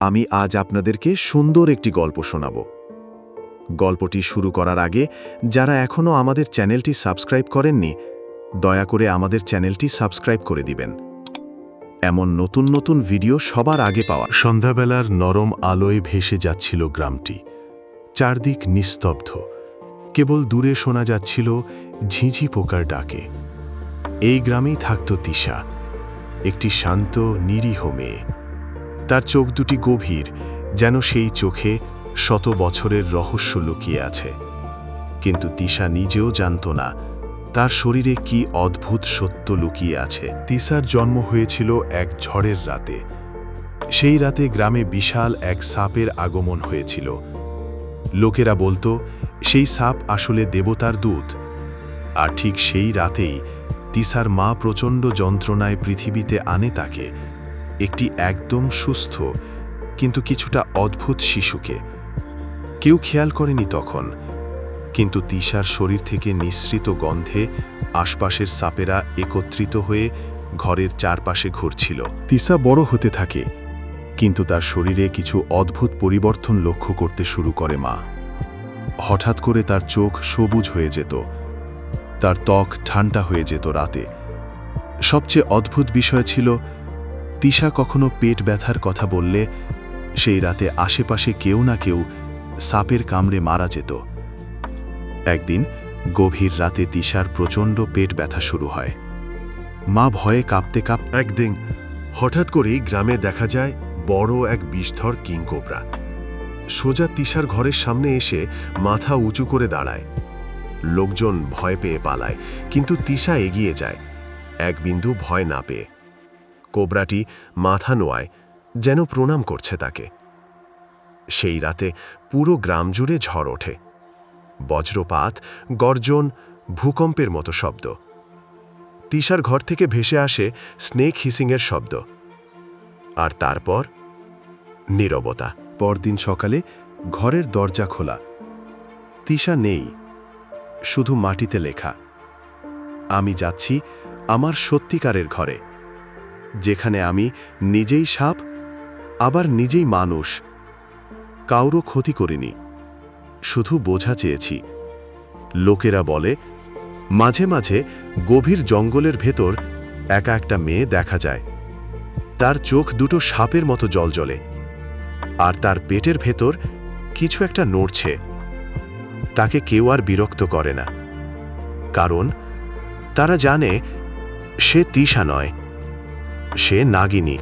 আমি আজ আপনাদেরকে সুন্দর একটি গল্প শোনাব। গল্পটি শুরু করার আগে যারা এখনও আমাদের চ্যানেলটি সাবস্ক্রাইব করেননি, দয়া করে আমাদের চ্যানেলটি সাবস্ক্রাইব করে দিবেন। এমন নতুন নতুন ভিডিও সবার আগে পাওয়া। সন্ধ্যাবেলার নরম আলোয় ভেসে যাচ্ছিল গ্রামটি। চারদিক নিস্তব্ধ, কেবল দূরে শোনা যাচ্ছিল ঝিঁঝি পোকার ডাকে। এই গ্রামেই থাকত তিশা, একটি শান্ত নিরীহ মেয়ে। তার চোখ দুটি গভীর, যেন সেই চোখে শত বছরের রহস্য লুকিয়ে আছে। কিন্তু তিশা নিজেও জানত না তার শরীরে কি অদ্ভুত সত্য লুকিয়ে আছে। তিশার জন্ম হয়েছিল এক ঝড়ের রাতে। সেই রাতে গ্রামে বিশাল এক সাপের আগমন হয়েছিল। লোকেরা বলতো সেই সাপ আসলে দেবতার দূত। আর ঠিক সেই রাতেই তিশার মা প্রচণ্ড যন্ত্রণায় পৃথিবীতে আনে তাকে, একটি একদম সুস্থ কিন্তু কিছুটা অদ্ভুত শিশুকে। কেউ খেয়াল করেনি তখন, কিন্তু তিশার শরীর থেকে নিঃসৃত গন্ধে আশপাশের সাপেরা একত্রিত হয়ে ঘরের চারপাশে ঘুরছিল। তিশা বড় হতে থাকে, কিন্তু তার শরীরে কিছু অদ্ভুত পরিবর্তন লক্ষ্য করতে শুরু করে মা। হঠাৎ করে তার চোখ সবুজ হয়ে যেত, তার ত্বক ঠান্ডা হয়ে যেত রাতে। সবচেয়ে অদ্ভুত বিষয় ছিল, তিশা কখনো পেট ব্যথার কথা বললে সেই রাতে আশেপাশে কেউ না কেউ সাপের কামড়ে মারা যেত। একদিন গভীর রাতে তিশার প্রচণ্ড পেট ব্যথা শুরু হয়। মা ভয়ে কাঁপতে কাঁপতে একদিন হঠাৎ করেই গ্রামে দেখা যায় বড় এক বিষধর কিংকোবরা সোজা তিশার ঘরের সামনে এসে মাথা উঁচু করে দাঁড়ায়। লোকজন ভয় পেয়ে পালায়, কিন্তু তিশা এগিয়ে যায়, এক বিন্দু ভয় না পেয়ে। কোবরাটি মাথা নোয়ায়, যেন প্রণাম করছে তাকে। সেই রাতে পুরো গ্রাম জুড়ে ঝড় ওঠে। বজ্রপাত, গর্জন, ভূকম্পের মতো শব্দ। তিশার ঘর থেকে ভেসে আসে স্নেক হিসিংয়ের শব্দ। আর তারপর নীরবতা। পরদিন সকালে ঘরের দরজা খোলা। তিশা নেই, শুধু মাটিতে লেখা, আমি যাচ্ছি আমার সত্যিকারের ঘরে, যেখানে আমি নিজেই সাপ, আবার নিজেই মানুষ। কাউরও ক্ষতি করিনি, শুধু বোঝা চেয়েছি। লোকেরা বলে, মাঝে মাঝে গভীর জঙ্গলের ভেতর একা একটা মেয়ে দেখা যায়। তার চোখ দুটো সাপের মতো জ্বলজ্বলে, আর তার পেটের ভেতর কিছু একটা নড়ছে। তাকে কেউ আর বিরক্ত করে না, কারণ তারা জানে সে তিশা নয়, সে নাগিনী।